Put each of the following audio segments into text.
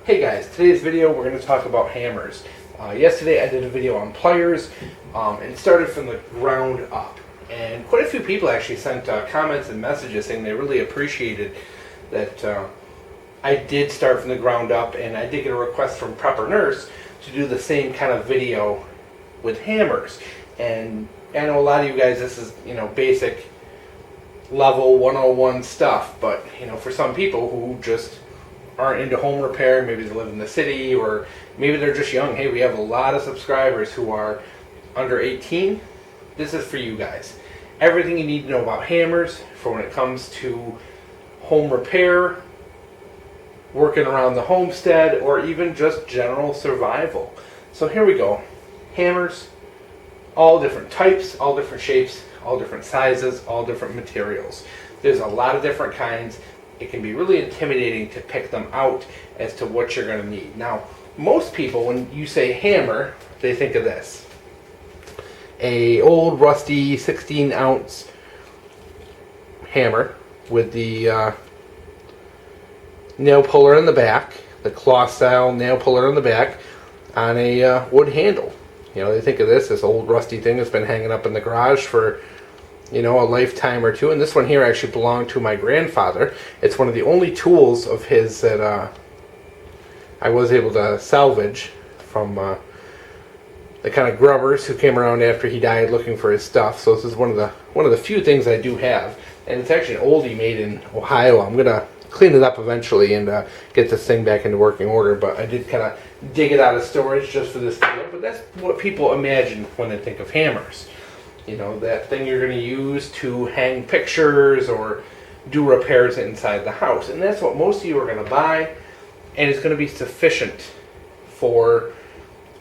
Hey guys, today's video we're going to talk about hammers. Yesterday I did a video on pliers and started from the ground up. And quite a few people actually sent comments and messages saying they really appreciated that I did start from the ground up, and I did get a request from Prepper Nurse to do the same kind of video with hammers. And I know a lot of you guys, this is, basic level 101 stuff, but for some people who just aren't into home repair, maybe they live in the city, or maybe they're just young. Hey, we have a lot of subscribers who are under 18. This is for you guys. Everything you need to know about hammers for when it comes to home repair, working around the homestead, or even just general survival. So here we go. Hammers, all different types, all different shapes, all different sizes, all different materials. There's a lot of different kinds. It can be really intimidating to pick them out as to what you're going to need. Now, most people, when you say hammer, they think of this. A old rusty 16-ounce hammer with the nail puller in the back, the claw-style nail puller in the back on a wood handle. They think of this old rusty thing that's been hanging up in the garage for a lifetime or two. And this one here actually belonged to my grandfather. It's one of the only tools of his that I was able to salvage from the kind of grubbers who came around after he died looking for his stuff. So this is one of the few things I do have, and it's actually an oldie made in Ohio. I'm gonna clean it up eventually and get this thing back into working order, but I did kind of dig it out of storage just for this video. But that's what people imagine when they think of hammers. That thing you're going to use to hang pictures or do repairs inside the house. And that's what most of you are going to buy, and it's going to be sufficient for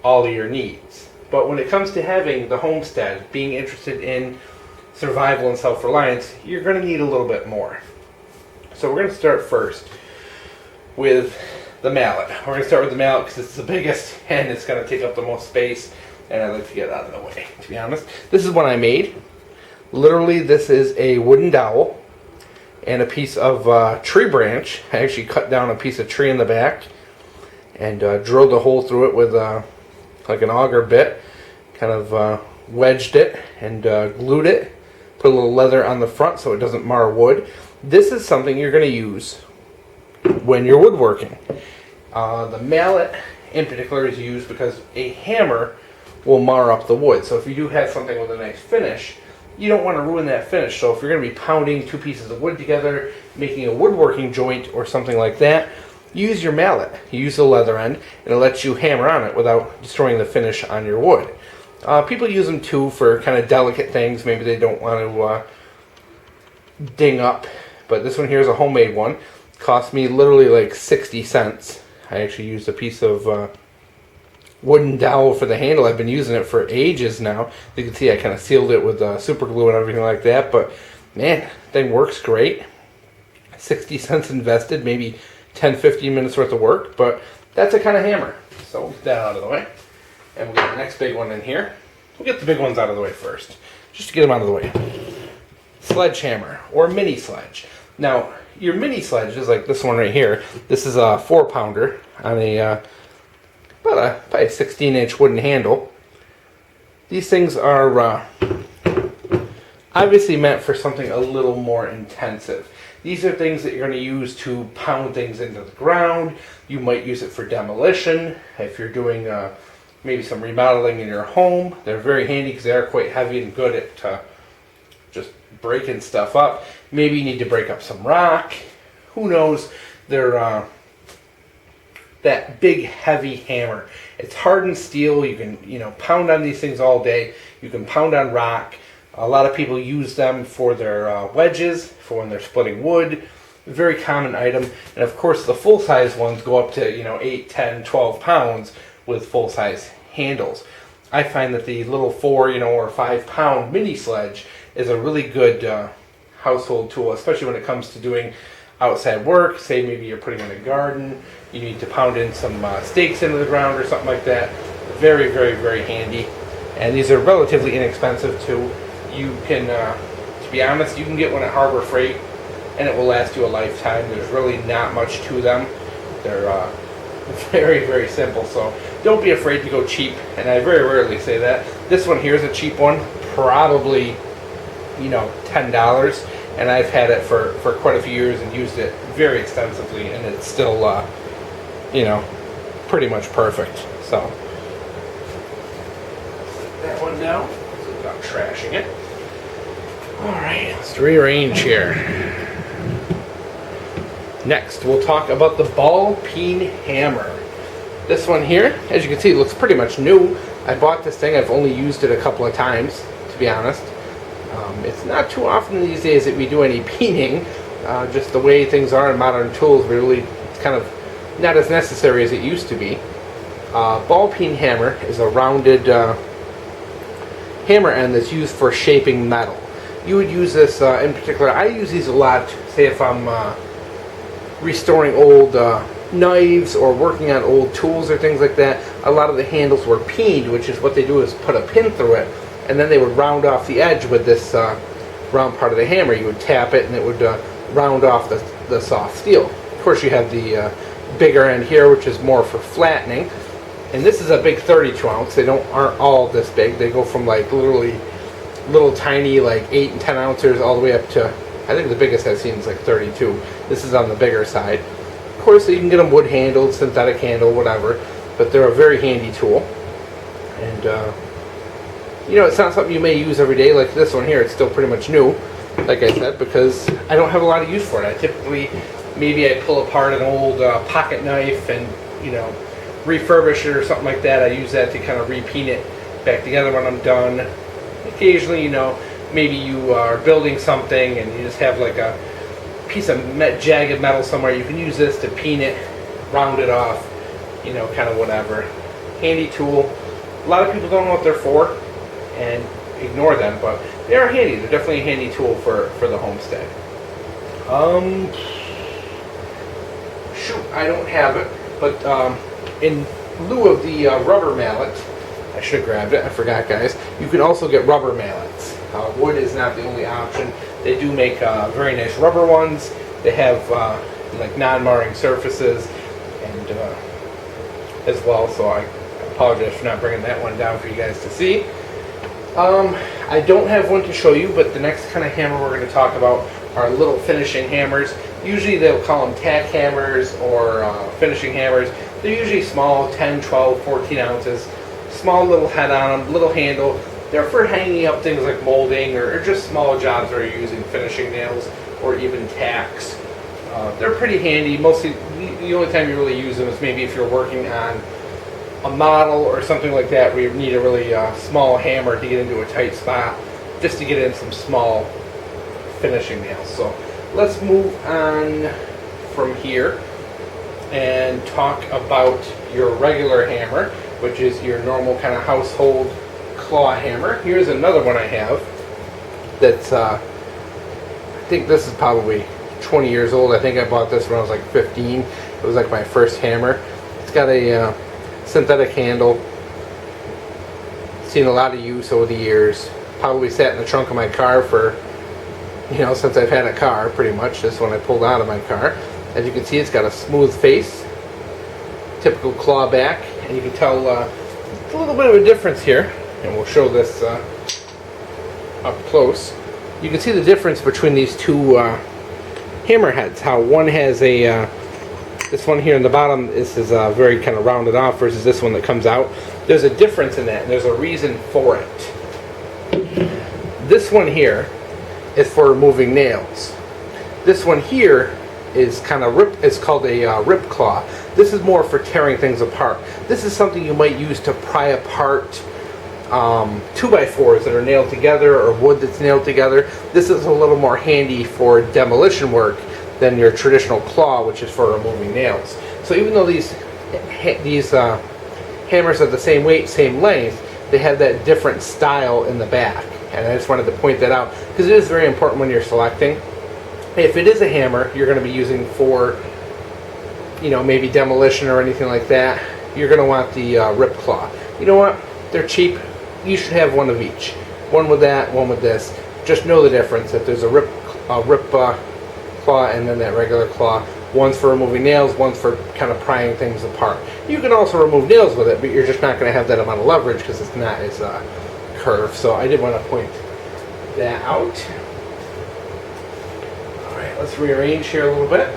all of your needs. But when it comes to having the homestead, being interested in survival and self-reliance, you're going to need a little bit more. So we're going to start first with the mallet. We're going to start with the mallet because it's the biggest and it's going to take up the most space, and I like to get it out of the way, to be honest. This is one I made. Literally, this is a wooden dowel and a piece of tree branch. I actually cut down a piece of tree in the back and drilled a hole through it with like an auger bit, kind of wedged it and glued it, put a little leather on the front so it doesn't mar wood. This is something you're going to use when you're woodworking. The mallet in particular is used because a hammer will mar up the wood. So if you do have something with a nice finish, you don't want to ruin that finish. So if you're going to be pounding two pieces of wood together, making a woodworking joint or something like that, use your mallet. You use the leather end, and it lets you hammer on it without destroying the finish on your wood. People use them too for kind of delicate things. Maybe they don't want to ding up. But this one here is a homemade one. Cost me literally like 60 cents. I actually used a piece of wooden dowel for the handle. I've been using it for ages now. You can see I kind of sealed it with super glue and everything like that. But man, thing works great. 60 cents invested, maybe 10-15 minutes worth of work. But that's a kind of hammer. So we'll get that out of the way. And we'll get the next big one in here. We'll get the big ones out of the way first, just to get them out of the way. Sledgehammer or mini sledge. Now, your mini sledge is like this one right here. This is a 4-pounder on about a 16-inch wooden handle. These things are obviously meant for something a little more intensive. These are things that you're going to use to pound things into the ground. You might use it for demolition. If you're doing maybe some remodeling in your home, they're very handy because they are quite heavy and good at just breaking stuff up. Maybe you need to break up some rock. Who knows? They're that big heavy hammer. It's hardened steel. You can pound on these things all day. You can pound on rock. A lot of people use them for their wedges, for when they're splitting wood. A very common item. And of course the full-size ones go up to 8, 10, 12 pounds with full-size handles. I find that the little 4 or 5-pound mini sledge is a really good household tool, especially when it comes to doing outside work. Say maybe you're putting in a garden, you need to pound in some stakes into the ground or something like that. Very, very, very handy. And these are relatively inexpensive too. You can, to be honest, you can get one at Harbor Freight and it will last you a lifetime. There's really not much to them. They're very, very simple. So don't be afraid to go cheap, and I very rarely say that. This one here is a cheap one, probably, you know, $10, and I've had it for quite a few years and used it very extensively, and it's still, you know, pretty much perfect. So that one down without trashing it. All right, let's rearrange here. Next, we'll talk about the Ball-peen hammer. This one here, as you can see, looks pretty much new. I bought this thing. I've only used it a couple of times, to be honest. It's not too often these days that we do any peening. Just the way things are in modern tools, really, it's kind of not as necessary as it used to be. Ball-peen hammer is a rounded hammer end that's used for shaping metal. You would use this in particular. I use these a lot, say if I'm restoring old knives or working on old tools or things like that. A lot of the handles were peened, which is what they do is put a pin through it, and then they would round off the edge with this round part of the hammer. You would tap it and it would round off the soft steel. Of course, you have the bigger end here, which is more for flattening, and this is a big 32 ounce. They aren't all this big. They go from like literally little tiny like 8 and 10 ounces all the way up to, I think the biggest I've seen is like 32. This is on the bigger side. Of course, you can get them wood handled, synthetic handle, whatever, but they're a very handy tool. And you know, it's not something you may use every day like this one here. It's still pretty much new, like I said, because I don't have a lot of use for it. I typically, maybe I pull apart an old pocket knife and, you know, refurbish it or something like that. I use that to kind of repeen it back together when I'm done. Occasionally, you know, maybe you are building something and you just have like a piece of jagged metal somewhere. You can use this to peen it, round it off, you know, kind of whatever. Handy tool. A lot of people don't know what they're for and ignore them, but they are handy. They're definitely a handy tool for the homestead. Shoot, I don't have it, but in lieu of the rubber mallet, I should have grabbed it. I forgot, guys. You can also get rubber mallets. Wood is not the only option. They do make very nice rubber ones. They have like non-marring surfaces and as well. So I apologize for not bringing that one down for you guys to see. I don't have one to show you, but the next kind of hammer we're going to talk about are little finishing hammers. Usually they'll call them tack hammers or finishing hammers. They're usually small, 10, 12, 14 ounces. Small little head on them, little handle. They're for hanging up things like molding or just small jobs where you're using finishing nails or even tacks. They're pretty handy. Mostly, the only time you really use them is maybe if you're working on a model or something like that where you need a really small hammer to get into a tight spot, just to get in some small finishing nails. So let's move on from here and talk about your regular hammer, which is your normal kind of household claw hammer. Here's another one I have that's I think this is probably 20 years old. I think I bought this when I was like 15. It was like my first hammer. It's got a synthetic handle. Seen a lot of use over the years. Probably sat in the trunk of my car for, you know, since I've had a car, pretty much. This one I pulled out of my car. As you can see, it's got a smooth face, typical claw back, and you can tell a little bit of a difference here, and we'll show this up close. You can see the difference between these two hammer heads. How one has a this one here in the bottom, this is very kind of rounded off versus this one that comes out. There's a difference in that, and there's a reason for it. This one here is for removing nails. This one here is kind of it's called a rip claw. This is more for tearing things apart. This is something you might use to pry apart 2x4s that are nailed together or wood that's nailed together. This is a little more handy for demolition work than your traditional claw, which is for removing nails. So even though these hammers are the same weight, same length, they have that different style in the back. And I just wanted to point that out because it is very important when you're selecting. If it is a hammer you're going to be using for, you know, maybe demolition or anything like that, you're going to want the rip claw. You know what? They're cheap. You should have one of each. One with that, one with this. Just know the difference. If there's a rip claw and then that regular claw, One's for removing nails, one's for kind of prying things apart. You can also remove nails with it, but you're just not going to have that amount of leverage because it's not as curved. So I did want to point that out. Alright, let's rearrange here a little bit.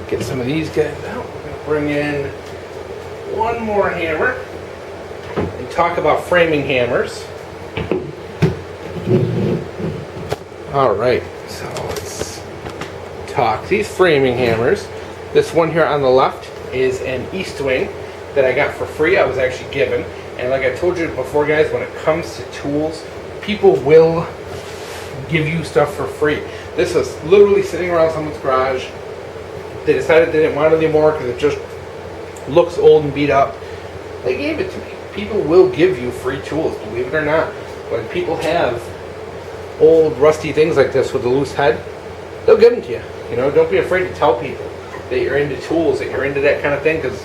Get some of these guys out. We're going to bring in one more hammer and talk about framing hammers. Alright, so let's talk. These framing hammers, this one here on the left is an East Wing that I got for free. I was actually given. And like I told you before, guys, when it comes to tools, people will give you stuff for free. This was literally sitting around someone's garage. They decided they didn't want it anymore because it just looks old and beat up. They gave it to me. People will give you free tools, believe it or not. When people have old rusty things like this with a loose head, they'll give them to you. You know, don't be afraid to tell people that you're into tools, that you're into that kind of thing, because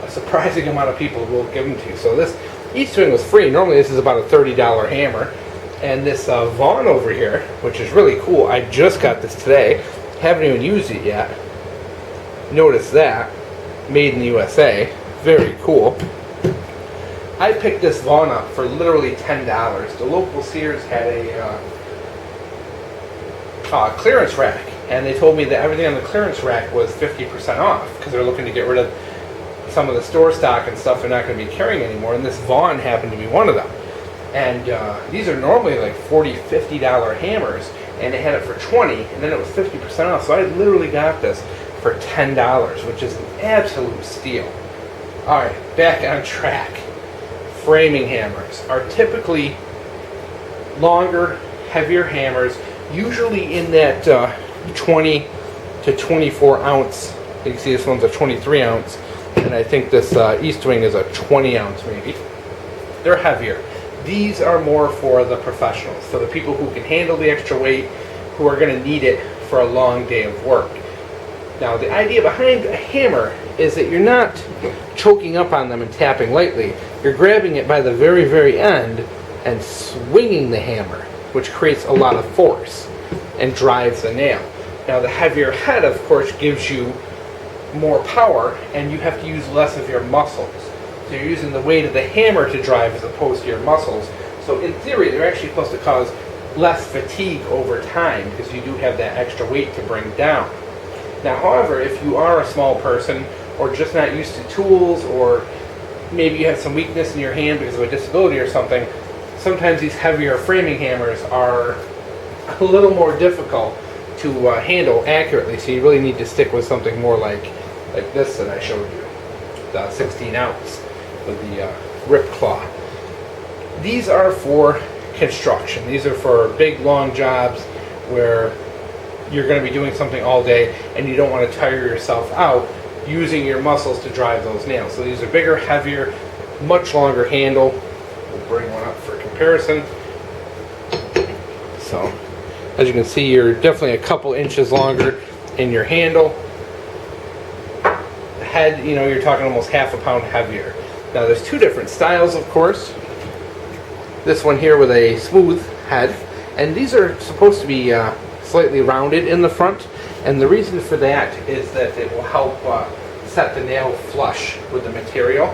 a surprising amount of people will give them to you. So this East Wing was free. Normally this is about a $30 hammer. And this Vaughn over here, which is really cool. I just got this today. Haven't even used it yet. Notice that. Made in the USA. Very cool. I picked this Vaughn up for literally $10. The local Sears had a clearance rack. And they told me that everything on the clearance rack was 50% off. Because they're looking to get rid of some of the store stock and stuff they're not going to be carrying anymore. And this Vaughn happened to be one of them. And these are normally like $40, $50 hammers, and they had it for $20, and then it was 50% off. So I literally got this for $10, which is an absolute steal. All right, back on track. Framing hammers are typically longer, heavier hammers, usually in that 20 to 24 ounce. You can see this one's a 23 ounce, and I think this East Wing is a 20 ounce maybe. They're heavier. These are more for the professionals, for the people who can handle the extra weight, who are going to need it for a long day of work. Now, the idea behind a hammer is that you're not choking up on them and tapping lightly. You're grabbing it by the very, very end and swinging the hammer, which creates a lot of force and drives the nail. Now, the heavier head, of course, gives you more power, and you have to use less of your muscles. So you're using the weight of the hammer to drive as opposed to your muscles. So in theory, they're actually supposed to cause less fatigue over time because you do have that extra weight to bring down. Now, however, if you are a small person or just not used to tools, or maybe you have some weakness in your hand because of a disability or something, sometimes these heavier framing hammers are a little more difficult to handle accurately. So you really need to stick with something more like this that I showed you, the 16 ounce. With the rip claw. These are for construction. These are for big long jobs where you're going to be doing something all day and you don't want to tire yourself out using your muscles to drive those nails. So these are bigger, heavier, much longer handle. We'll bring one up for comparison. So as you can see, you're definitely a couple inches longer in your handle. The head, you know, you're talking almost half a pound heavier. Now there's two different styles, of course. This one here with a smooth head, and these are supposed to be slightly rounded in the front, and the reason for that is that it will help set the nail flush with the material,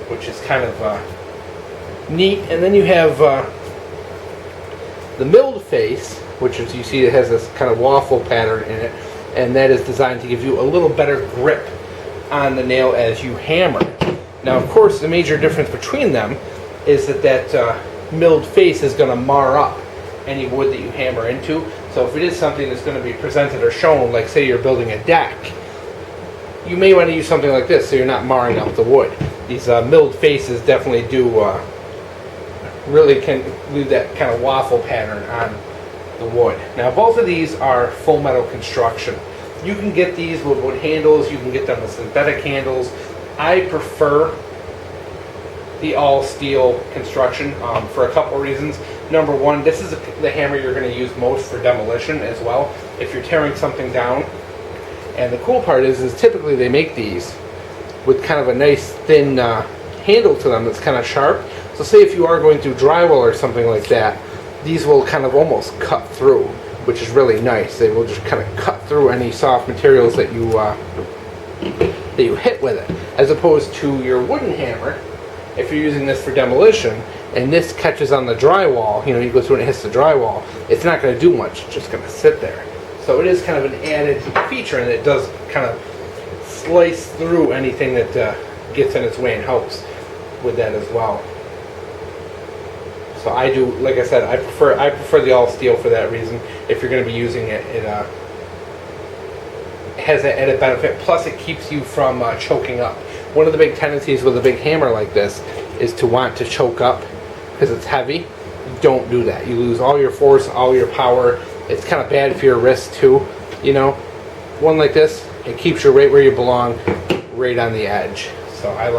which is kind of neat. And then you have the milled face, which is, you see, it has this kind of waffle pattern in it, and that is designed to give you a little better grip on the nail as you hammer. Now, of course, the major difference between them is that milled face is going to mar up any wood that you hammer into. So if it is something that's going to be presented or shown, like say you're building a deck, you may want to use something like this so you're not marring up the wood. These milled faces definitely do really can leave that kind of waffle pattern on the wood. Now, both of these are full metal construction. You can get these with wood handles, you can get them with synthetic handles. I prefer the all steel construction for a couple reasons. Number one, this is the hammer you're going to use most for demolition as well, if you're tearing something down. And the cool part is typically they make these with kind of a nice thin handle to them that's kind of sharp. So say if you are going through drywall or something like that, these will kind of almost cut through which is really nice. They will just kind of cut through any soft materials that you hit with it, as opposed to your wooden hammer. If you're using this for demolition and this catches on the drywall, you go through and it hits the drywall, it's not going to do much. It's just going to sit there. So it is kind of an added feature, and it does kind of slice through anything that gets in its way and helps with that as well. So I do, like I said, I prefer the all steel for that reason. If you're going to be using it, it has that added benefit. Plus, it keeps you from choking up. One of the big tendencies with a big hammer like this is to want to choke up because it's heavy. Don't do that. You lose all your force, all your power. It's kind of bad for your wrist too. One like this, it keeps you right where you belong, right on the edge. So I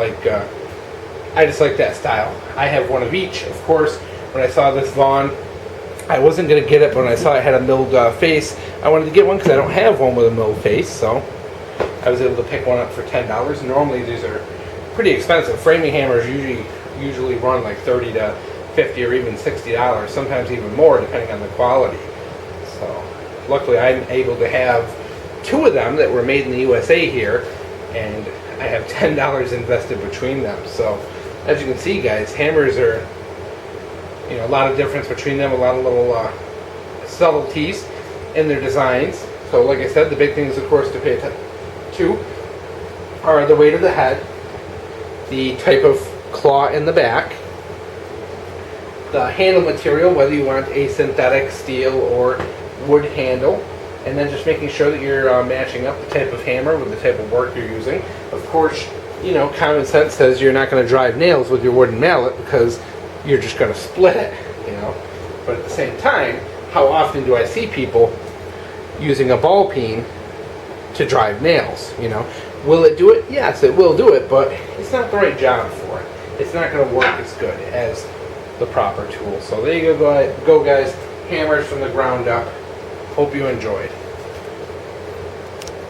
just like that style. I have one of each, of course. When I saw this Vaughn, I wasn't going to get it, but when I saw it had a milled face, I wanted to get one because I don't have one with a milled face, so I was able to pick one up for $10. Normally these are pretty expensive. Framing hammers usually run like $30 to $50 or even $60, sometimes even more depending on the quality. So luckily I'm able to have two of them that were made in the USA here, and I have $10 invested between them. So as you can see, guys, hammers are, a lot of difference between them, a lot of little subtleties in their designs. So like I said, the big things, of course, to pay attention to are the weight of the head, the type of claw in the back, the handle material, whether you want a synthetic steel or wood handle, and then just making sure that you're matching up the type of hammer with the type of work you're using. Of course, common sense says you're not going to drive nails with your wooden mallet because you're just going to split it, But at the same time, how often do I see people using a ball-peen to drive nails, Will it do it? Yes, it will do it, but it's not the right job for it. It's not going to work as good as the proper tool. So there you go, guys. Hammers from the ground up. Hope you enjoyed.